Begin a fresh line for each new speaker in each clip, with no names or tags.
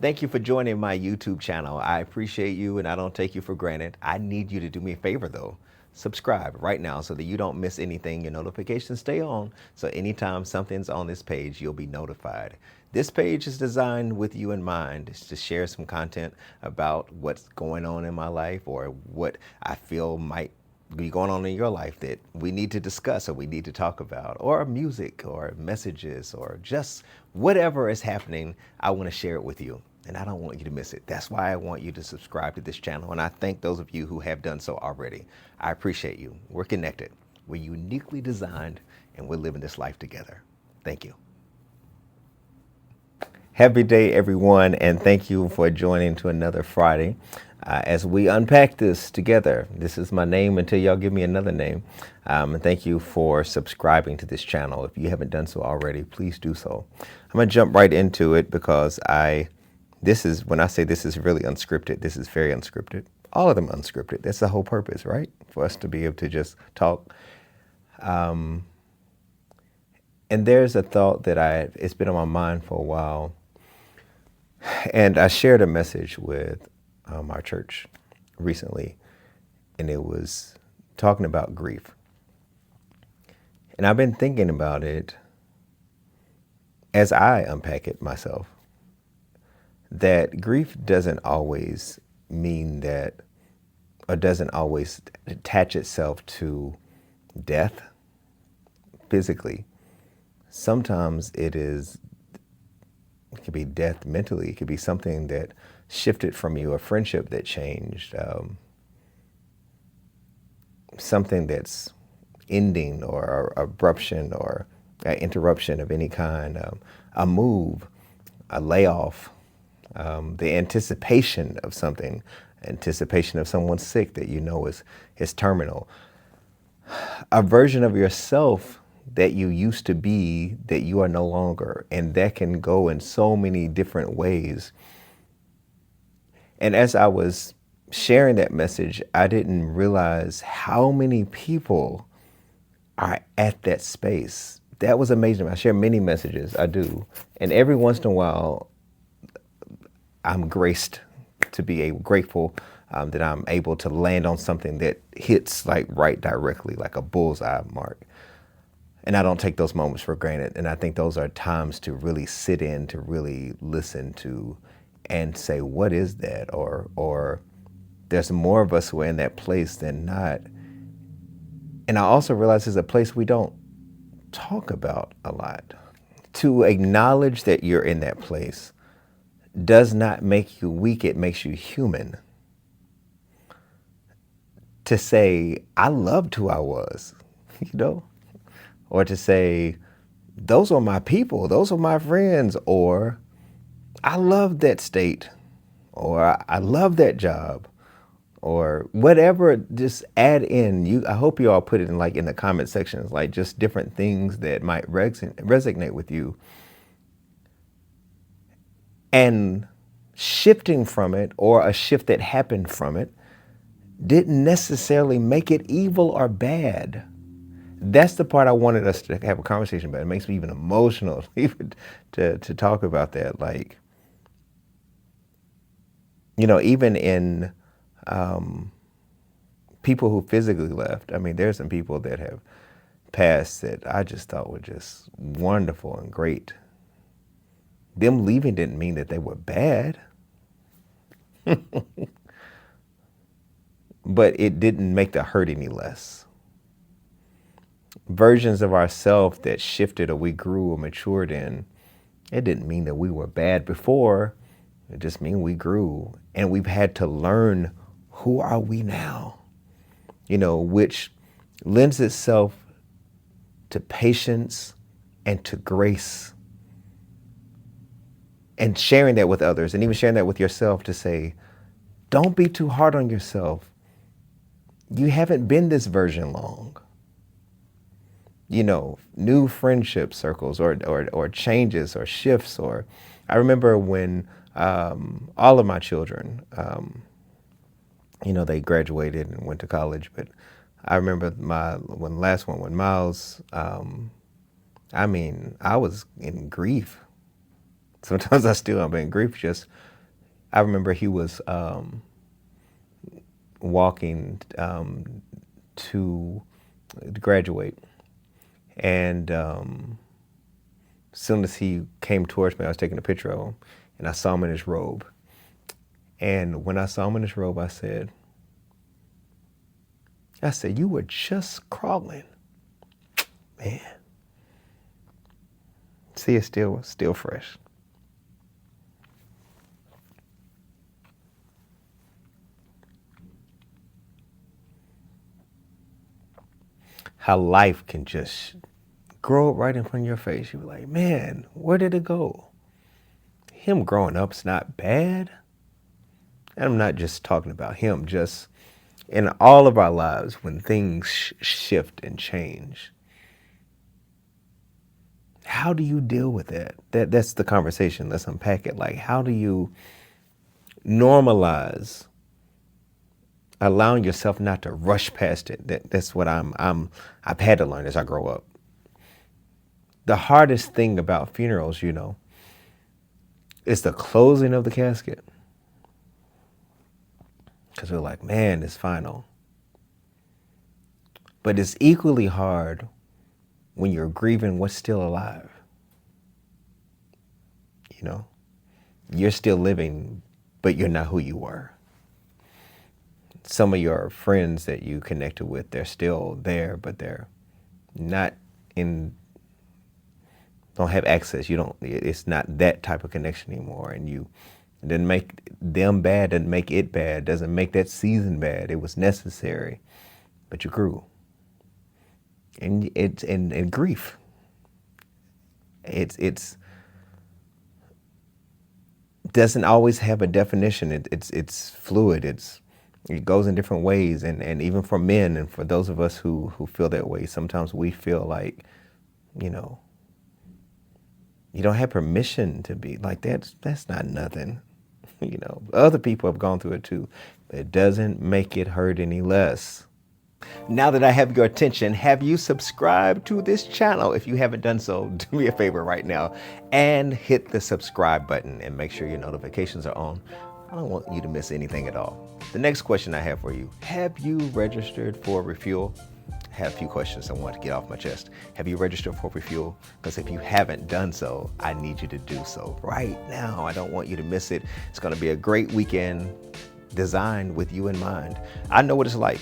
Thank you for joining my YouTube channel. I appreciate you and I don't take you for granted. I need you to do me a favor though. Subscribe right now so that you don't miss anything. Your notifications stay on. So anytime something's on this page, you'll be notified. This page is designed with you in mind. It's to share some content about what's going on in my life or what I feel might be going on in your life that we need to discuss or we need to talk about, or music or messages or just whatever is happening. I want to share it with you and I don't want you to miss it. That's why I want you to subscribe to this channel. And I thank those of you who have done so already. I appreciate you. We're connected. We're uniquely designed and we're living this life together. Thank you. Happy day, everyone, and thank you for joining to another Friday. As we unpack this together, this is my name until y'all give me another name. And thank you for subscribing to this channel. If you haven't done so already, please do so. I'm gonna jump right into it because when I say this is really unscripted, this is very unscripted. All of them unscripted. That's the whole purpose, right? For us to be able to just talk. And there's a thought that it's been on my mind for a while. And I shared a message with our church recently, and it was talking about grief. And I've been thinking about it as I unpack it myself, that grief doesn't always mean that, or doesn't always attach itself to death physically. Sometimes it could be death mentally. It could be something that shifted from you, a friendship that changed, something that's ending or abruption or an interruption of any kind, a move, a layoff, the anticipation of something, anticipation of someone sick that you know is terminal, a version of yourself that you used to be that you are no longer, and that can go in so many different ways. And as I was sharing that message, I didn't realize how many people are at that space. That was amazing. I share many messages, I do. And every once in a while, I'm graced to be grateful that I'm able to land on something that hits like right directly, like a bullseye mark. And I don't take those moments for granted. And I think those are times to really sit in, to really listen to, and say, what is that? Or there's more of us who are in that place than not. And I also realize there's a place we don't talk about a lot. To acknowledge that you're in that place does not make you weak, it makes you human. To say, I loved who I was, or to say, those are my people, those are my friends, or I love that state, or I love that job, or whatever. Just add in. I hope you all put it in in the comment sections, like just different things that might resonate with you. And shifting from it, or a shift that happened from it, didn't necessarily make it evil or bad. That's the part I wanted us to have a conversation about. It makes me even emotional even to talk about that. Even in people who physically left. I mean, there's some people that have passed that I just thought were just wonderful and great. Them leaving didn't mean that they were bad. But it didn't make the hurt any less. Versions of ourselves that shifted or we grew or matured in, it didn't mean that we were bad before. It just means we grew, and we've had to learn who are we now, which lends itself to patience and to grace, and sharing that with others, and even sharing that with yourself, to say, don't be too hard on yourself. You haven't been this version long. New friendship circles or changes or shifts. Or I remember when all of my children, they graduated and went to college, but I remember when Miles, I was in grief. Sometimes I still am in grief, just I remember he was walking to graduate, and as soon as he came towards me, I was taking a picture of him, and I saw him in his robe. And when I saw him in his robe, I said, you were just crawling. Man. See, it's still fresh. How life can just grow up right in front of your face. You're like, man, where did it go? Him growing up's not bad. And I'm not just talking about him, just in all of our lives when things shift and change. How do you deal with that? That's the conversation. Let's unpack it. Like, how do you normalize allowing yourself not to rush past it? That's what I've had to learn as I grow up. The hardest thing about funerals, is the closing of the casket. Because we're like, man, it's final. But it's equally hard when you're grieving what's still alive. You're still living, but you're not who you were. Some of your friends that you connected with, they're still there, but they're not don't have access. It's not that type of connection anymore. And it didn't make them bad, doesn't make it bad, doesn't make that season bad. It was necessary, but you grew. And it's and grief. It's doesn't always have a definition. It's fluid. It goes in different ways. And even for men and for those of us who feel that way, sometimes we feel like, you don't have permission to be like that. That's not nothing. Other people have gone through it too, but it doesn't make it hurt any less. Now that I have your attention, have you subscribed to this channel? If you haven't done so, do me a favor right now and hit the subscribe button and make sure your notifications are on. I don't want you to miss anything at all. The next question I have for you, have you registered for Refuel? I have a few questions I want to get off my chest. Have you registered for Refuel? Because if you haven't done so, I need you to do so right now. I don't want you to miss it. It's going to be a great weekend designed with you in mind. I know what it's like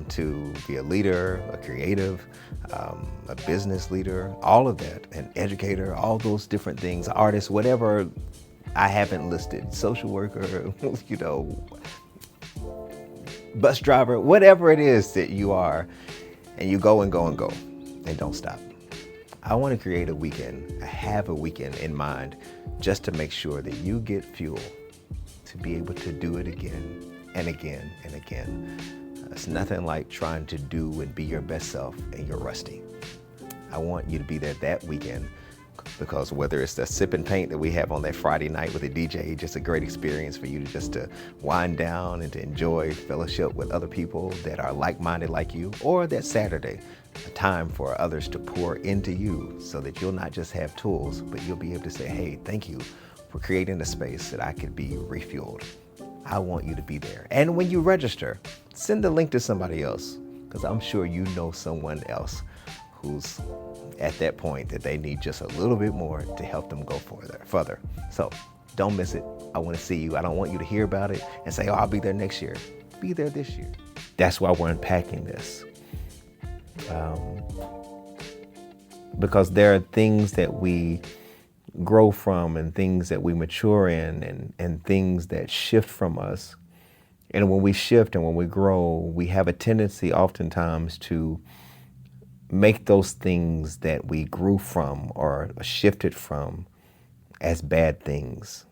to be a leader, a creative, a business leader, all of that, an educator, all those different things, artist, whatever I haven't listed, social worker, bus driver, whatever it is that you are, and you go and go and go and don't stop. I want to create a weekend, I have a weekend in mind just to make sure that you get fuel to be able to do it again and again and again. It's nothing like trying to do and be your best self and you're rusty. I want you to be there that weekend because whether it's the sip and paint that we have on that Friday night with a DJ, just a great experience for you to wind down and to enjoy fellowship with other people that are like-minded like you, or that Saturday, a time for others to pour into you so that you'll not just have tools, but you'll be able to say, hey, thank you for creating a space that I could be refueled. I want you to be there. And when you register, send the link to somebody else, because I'm sure you know someone else who's at that point that they need just a little bit more to help them go further. So don't miss it. I want to see you. I don't want you to hear about it and say, oh, I'll be there next year. Be there this year. That's why we're unpacking this. Because there are things that we grow from and things that we mature in and things that shift from us. And when we shift and when we grow, we have a tendency oftentimes to make those things that we grew from or shifted from as bad things.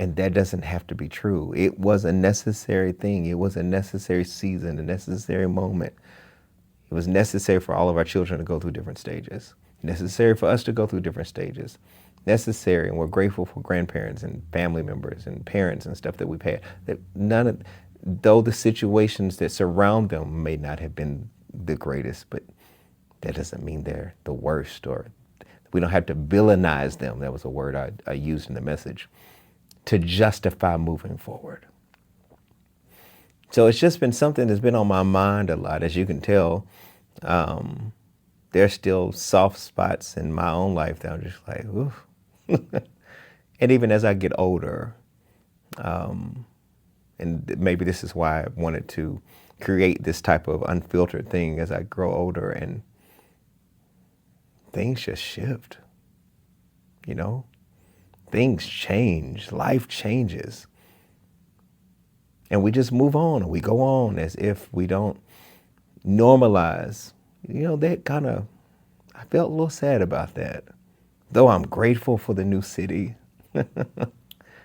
And that doesn't have to be true. It was a necessary thing. It was a necessary season, a necessary moment. It was necessary for all of our children to go through different stages. Necessary for us to go through different stages. Necessary, and we're grateful for grandparents and family members and parents and stuff that we've had. That though the situations that surround them may not have been the greatest, but that doesn't mean they're the worst, or we don't have to villainize them. That was a word I used in the message. to justify moving forward. So it's just been something that's been on my mind a lot. As you can tell, there's still soft spots in my own life that I'm just like, oof. And even as I get older, and maybe this is why I wanted to create this type of unfiltered thing as I grow older, and things just shift, you know? Things change, life changes. And we just move on, and we go on as if we don't normalize. You know, that kind of, I felt a little sad about that. Though I'm grateful for the new city.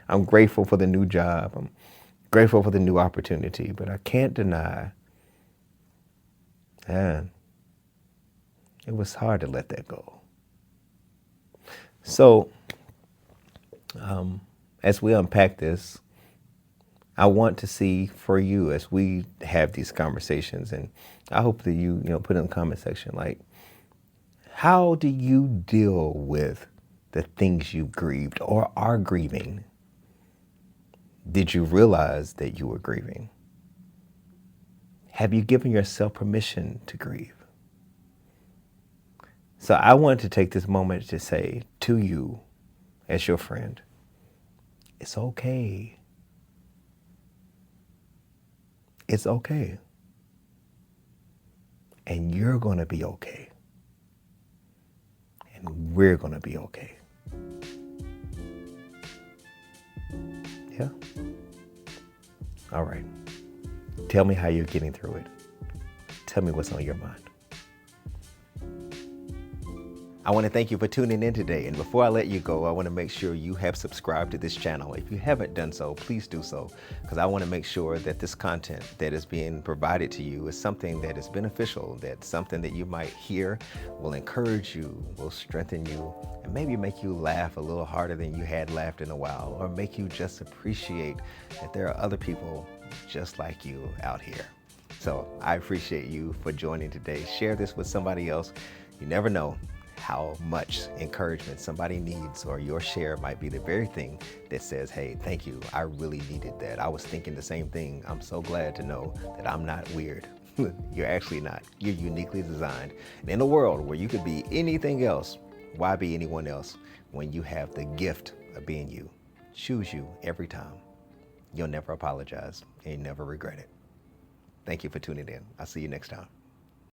I'm grateful for the new job. I'm grateful for the new opportunity, but I can't deny, man, it was hard to let that go. So, as we unpack this, I want to see for you as we have these conversations, and I hope that you put in the comment section, like, how do you deal with the things you've grieved or are grieving? Did you realize that you were grieving? Have you given yourself permission to grieve? So I want to take this moment to say to you, as your friend, it's okay. It's okay. And you're going to be okay. And we're going to be okay. Yeah? All right. Tell me how you're getting through it. Tell me what's on your mind. I want to thank you for tuning in today. And before I let you go, I want to make sure you have subscribed to this channel. If you haven't done so, please do so, because I want to make sure that this content that is being provided to you is something that is beneficial, that something that you might hear will encourage you, will strengthen you, and maybe make you laugh a little harder than you had laughed in a while, or make you just appreciate that there are other people just like you out here. So I appreciate you for joining today. Share this with somebody else. You never know how much encouragement somebody needs, or your share might be the very thing that says, hey, thank you. I really needed that. I was thinking the same thing. I'm so glad to know that I'm not weird. You're actually not. You're uniquely designed. And in a world where you could be anything else, why be anyone else when you have the gift of being you? Choose you every time. You'll never apologize and you never regret it. Thank you for tuning in. I'll see you next time.